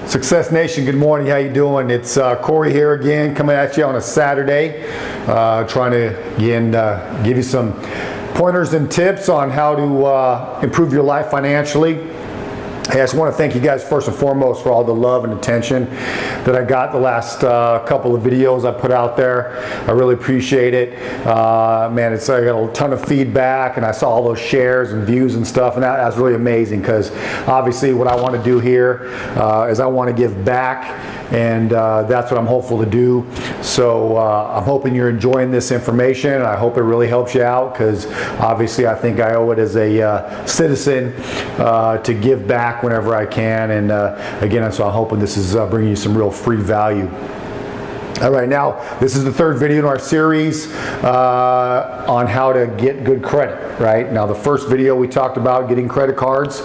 Success Nation, good morning. How you doing? It's Corey here again, coming at you on a Saturday, trying to again give you some pointers and tips on how to improve your life financially. Hey, I just want to thank you guys first and foremost for all the love and attention that I got the last couple of videos I put out there. I really appreciate it. Man, I got a ton of feedback, and I saw all those shares and views and stuff, and that's really amazing, because obviously what I want to do here is I want to give back, and that's what I'm hopeful to do. So I'm hoping you're enjoying this information, and I hope it really helps you out, because obviously I think I owe it as a citizen to give back whenever I can, and again, so I'm hoping this is bringing you some real free value. All right, now this is the third video in our series on how to get good credit. Right now, the first video we talked about getting credit cards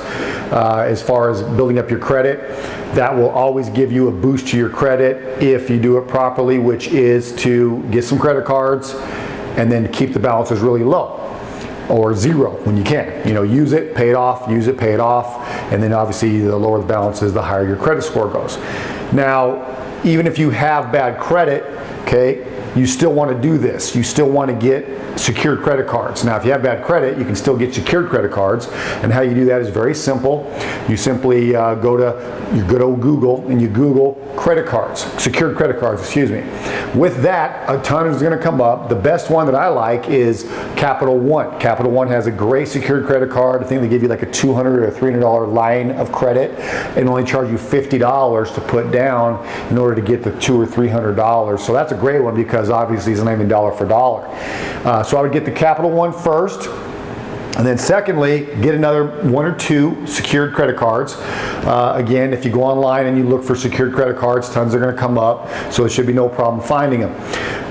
as far as building up your credit. That will always give you a boost to your credit if you do it properly, which is to get some credit cards and then keep the balances really low, or zero when you can. You know, use it, pay it off, use it, pay it off, and then obviously the lower the balances, the higher your credit score goes. Now, even if you have bad credit, okay, you still want to do this. You still want to get secured credit cards. Now, if you have bad credit, you can still get secured credit cards, and how you do that is very simple. You simply go to your good old Google, and you Google credit cards, secured credit cards, excuse me. With that, a ton is going to come up. The best one that I like is Capital One. Capital One has a great secured credit card. I think they give you like a $200 or $300 line of credit and only charge you $50 to put down in order to get the $200 or $300. So that's a great one, because obviously it's not even dollar for dollar. So I would get the Capital One first. And then secondly, get another one or two secured credit cards. Again, if you go online and you look for secured credit cards, tons are going to come up, so it should be no problem finding them.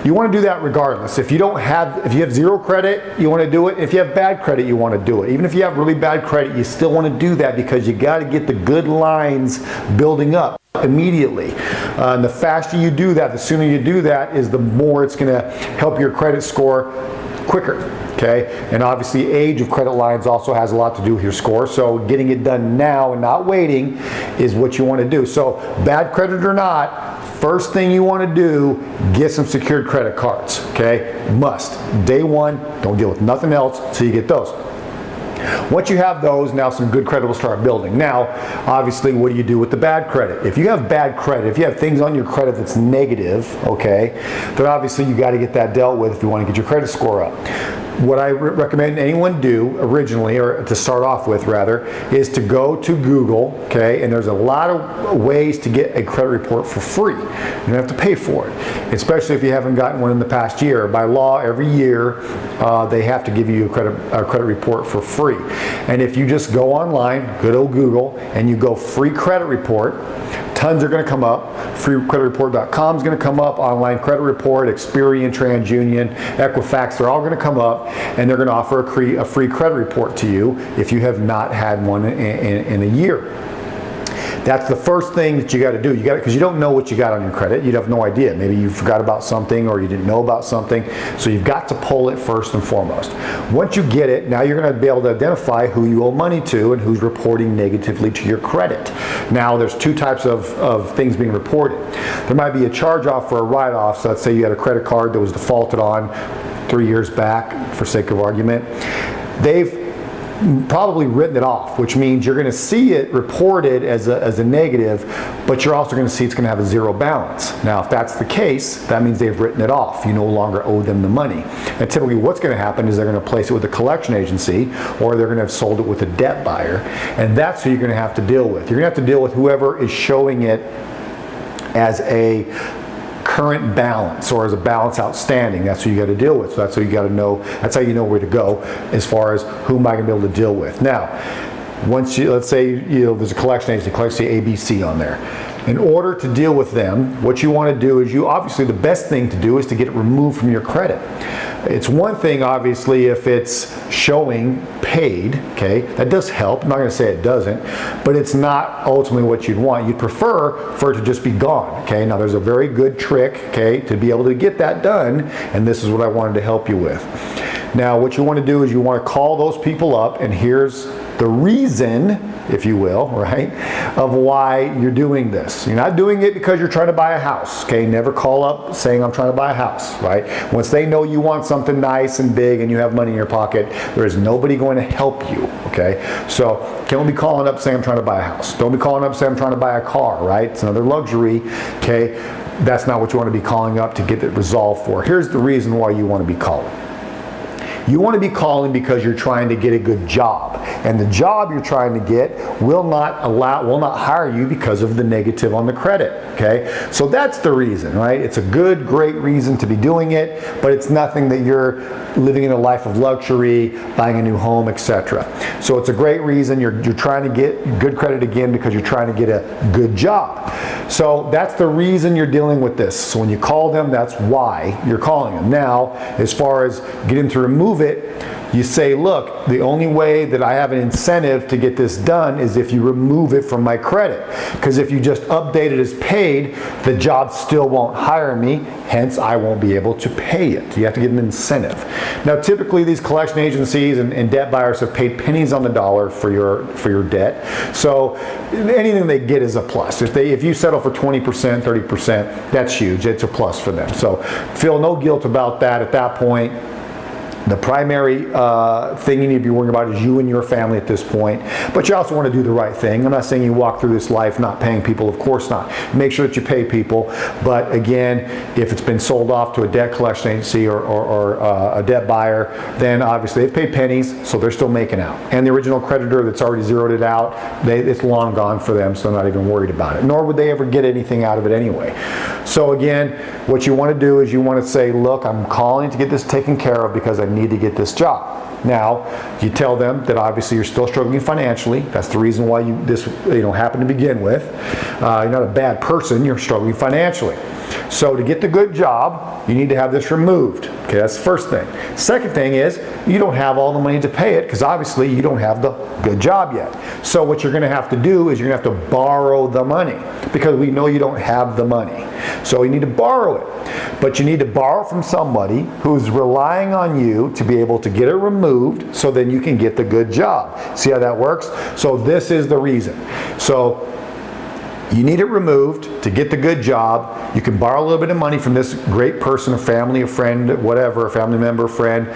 You want to do that regardless. If you have zero credit, you want to do it. If you have bad credit, you want to do it. Even if you have really bad credit, you still want to do that, because you got to get the good lines building up immediately. And the faster you do that, the sooner you do that, is the more it's going to help your credit score quicker. Okay, and obviously age of credit lines also has a lot to do with your score, so getting it done now and not waiting is what you want to do. So bad credit or not, first thing you want to do, get some secured credit cards. Okay, must. Day one, don't deal with nothing else till you get those. Once you have those, now some good credit will start building. Now, obviously, what do you do with the bad credit? If you have bad credit, if you have things on your credit that's negative, okay, then obviously you got to get that dealt with if you want to get your credit score up. What I recommend anyone do originally, or to start off with rather, is to go to Google, okay, and there's a lot of ways to get a credit report for free. You don't have to pay for it, especially if you haven't gotten one in the past year. By law, every year they have to give you a credit report for free. And if you just go online, good old Google, and you go free credit report, tons are going to come up. Freecreditreport.com is going to come up. Online credit report, Experian, TransUnion, Equifax, they're all going to come up, and they're going to offer a free credit report to you if you have not had one in a year. That's the first thing that you got to do. You got, because you don't know what you got on your credit. You'd have no idea. Maybe you forgot about something, or you didn't know about something. So you've got to pull it first and foremost. Once you get it, now you're going to be able to identify who you owe money to and who's reporting negatively to your credit. Now there's two types of things being reported. There might be a charge-off or a write-off. So let's say you had a credit card that was defaulted on 3 years back, for sake of argument. They've probably written it off, which means you're going to see it reported as a negative, but you're also going to see it's going to have a zero balance. Now, if that's the case, that means they've written it off. You no longer owe them the money. And typically what's going to happen is they're going to place it with a collection agency, or they're going to have sold it with a debt buyer. And that's who you're going to have to deal with. You're going to have to deal with whoever is showing it as a current balance, or as a balance outstanding. That's who you got to deal with. So that's how you got to know. That's how you know where to go as far as who am I going to be able to deal with. Now, once you, let's say, you know, there's a collection agency, collection ABC on there. In order to deal with them, what you want to do is, obviously the best thing to do is to get it removed from your credit. It's one thing, obviously, if it's showing paid, okay, that does help. I'm not going to say it doesn't, but it's not ultimately what you'd want. You'd prefer for it to just be gone, okay? Now, there's a very good trick, okay, to be able to get that done, and this is what I wanted to help you with. Now, what you want to do is you want to call those people up, and here's the reason if you will, right, of why you're doing this. You're not doing it because you're trying to buy a house, okay? Never call up saying I'm trying to buy a house, right? Once they know you want something nice and big and you have money in your pocket, there is nobody going to help you, okay? So don't be calling up saying I'm trying to buy a house. Don't be calling up saying I'm trying to buy a car, right? It's another luxury, okay? That's not what you want to be calling up to get it resolved for. Here's the reason why you want to be calling. You want to be calling because you're trying to get a good job, and the job you're trying to get will not hire you because of the negative on the credit, okay? So that's the reason, right? It's a good, great reason to be doing it, but it's nothing that you're living in a life of luxury, buying a new home, etc. So it's a great reason. You're trying to get good credit again because you're trying to get a good job. So that's the reason you're dealing with this. So when you call them, that's why you're calling them. Now, as far as getting to remove it, you say, look, the only way that I have an incentive to get this done is if you remove it from my credit. Because if you just update it as paid, the job still won't hire me, hence I won't be able to pay it. You have to get an incentive. Now typically these collection agencies and debt buyers have paid pennies on the dollar for your debt. So anything they get is a plus. If you settle for 20%, 30%, that's huge. It's a plus for them. So feel no guilt about that at that point. The primary thing you need to be worrying about is you and your family at this point, but you also want to do the right thing. I'm not saying you walk through this life not paying people, of course not. Make sure that you pay people, but again, if it's been sold off to a debt collection agency or a debt buyer, then obviously they've paid pennies, so they're still making out. And the original creditor that's already zeroed it out, it's long gone for them, so they're not even worried about it. Nor would they ever get anything out of it anyway. So again, what you want to do is you want to say, look, I'm calling to get this taken care of because I need to get this job. Now, you tell them that obviously you're still struggling financially. That's the reason why this happened to begin with. You're not a bad person, you're struggling financially. So to get the good job, you need to have this removed. Okay, that's the first thing. Second thing is, you don't have all the money to pay it because obviously you don't have the good job yet. So what you're going to have to do is you're going to have to borrow the money because we know you don't have the money. So you need to borrow it. But you need to borrow from somebody who's relying on you to be able to get it removed so then you can get the good job. See how that works? So this is the reason. So you need it removed to get the good job. You can borrow a little bit of money from this great person, a family, a friend, whatever, a family member, friend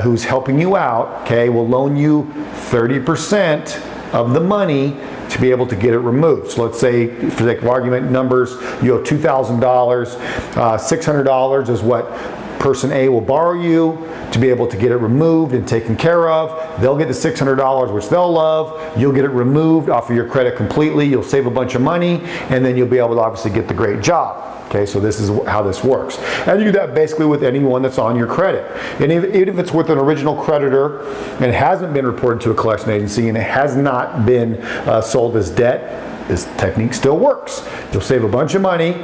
who's helping you out, okay, will loan you 30% of the money to be able to get it removed. So let's say, for the sake of argument, numbers, you owe $2,000, $600 is what person A will borrow you to be able to get it removed and taken care of. They'll get the $600, which they'll love. You'll get it removed off of your credit completely. You'll save a bunch of money, and then you'll be able to obviously get the great job. Okay, so this is how this works. And you do that basically with anyone that's on your credit. And even if it's with an original creditor and it hasn't been reported to a collection agency and it has not been sold as debt, this technique still works. You'll save a bunch of money.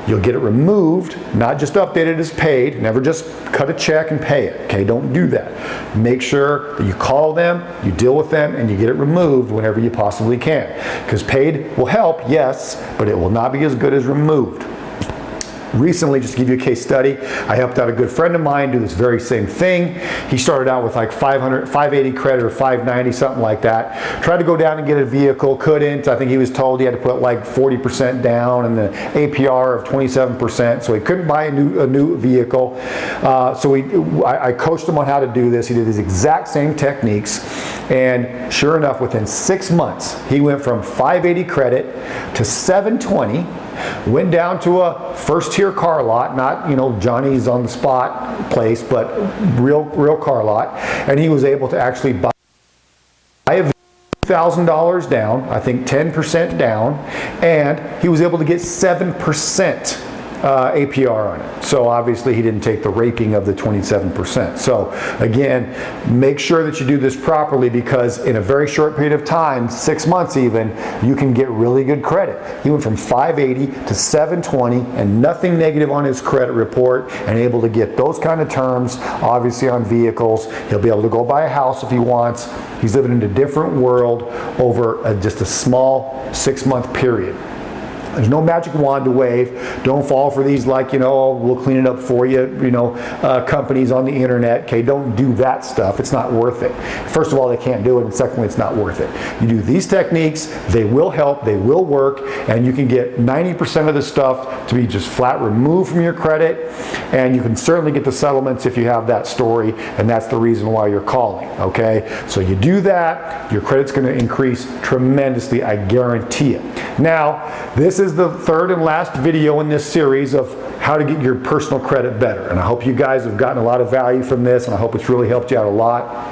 You'll get it removed, not just updated as paid. Never just cut a check and pay it. Okay, don't do that. Make sure that you call them, you deal with them, and you get it removed whenever you possibly can. Because paid will help, yes, but it will not be as good as removed. Recently, just to give you a case study, I helped out a good friend of mine do this very same thing. He started out with like 580 credit or 590, something like that. Tried to go down and get a vehicle, couldn't. I think he was told he had to put like 40% down and the APR of 27%, so he couldn't buy a new vehicle. I coached him on how to do this. He did these exact same techniques, and sure enough, within 6 months, he went from 580 credit to 720. Went down to a first-tier car lot, not Johnny's on the spot place, but real car lot, and he was able to actually buy a $1,000 down, I think 10% down, and he was able to get 7% APR on it. So obviously he didn't take the raping of the 27%. So again, make sure that you do this properly, because in a very short period of time, 6 months even, you can get really good credit. He went from 580 to 720 and nothing negative on his credit report, and able to get those kind of terms, obviously on vehicles. He'll be able to go buy a house if he wants. He's living in a different world over just a small 6-month period. There's no magic wand to wave. Don't fall for these like, we'll clean it up for you, companies on the internet. Okay, don't do that stuff. It's not worth it. First of all, they can't do it, and secondly, it's not worth it. You do these techniques, they will help, they will work, and you can get 90% of the stuff to be just flat removed from your credit, and you can certainly get the settlements if you have that story, and that's the reason why you're calling, okay? So you do that, your credit's gonna increase tremendously, I guarantee it. Now, this is the third and last video in this series of how to get your personal credit better. And I hope you guys have gotten a lot of value from this, and I hope it's really helped you out a lot.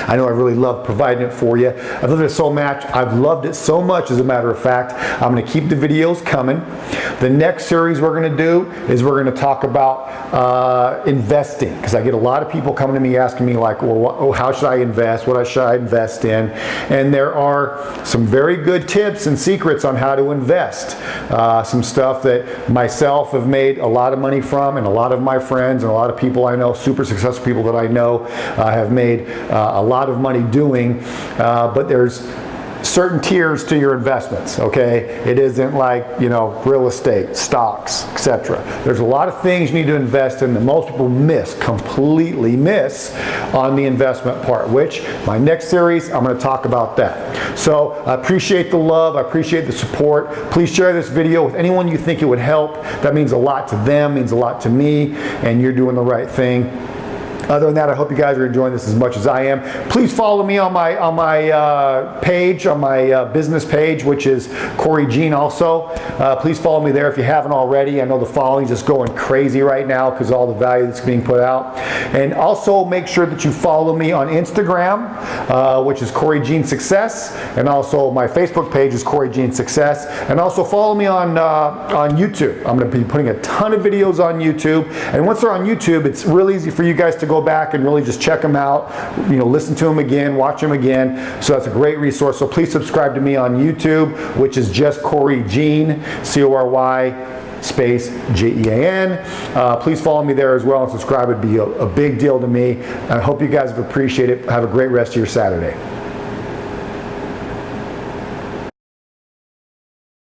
I know I really love providing it for you. I've loved it so much. I've loved it so much, as a matter of fact. I'm going to keep the videos coming. The next series we're going to do is we're going to talk about investing, because I get a lot of people coming to me asking me like, well, how should I invest? What should I invest in? And there are some very good tips and secrets on how to invest. Some stuff that myself have made a lot of money from, and a lot of my friends and a lot of people I know, super successful people that I know, have made a lot of money doing, but there's certain tiers to your investments, okay? It isn't like, real estate, stocks, etc. There's a lot of things you need to invest in that most people completely miss on the investment part, which my next series, I'm going to talk about that. So I appreciate the love, I appreciate the support. Please share this video with anyone you think it would help. That means a lot to them, means a lot to me, and you're doing the right thing. Other than that, I hope you guys are enjoying this as much as I am. Please follow me on my page, on my business page, which is Corey Jean also. Please follow me there if you haven't already. I know the following is just going crazy right now because of all the value that's being put out. And also make sure that you follow me on Instagram, which is Corey Jean Success. And also my Facebook page is Corey Jean Success. And also follow me on YouTube. I'm going to be putting a ton of videos on YouTube. And once they're on YouTube, it's really easy for you guys to go back and really just check them out, listen to them again, watch them again. So that's a great resource. So please subscribe to me on YouTube, which is just Corey Jean, C-O-R-Y space Jean. Please follow me there as well and subscribe. It'd be a big deal to me. I hope you guys have appreciated it. Have a great rest of your Saturday.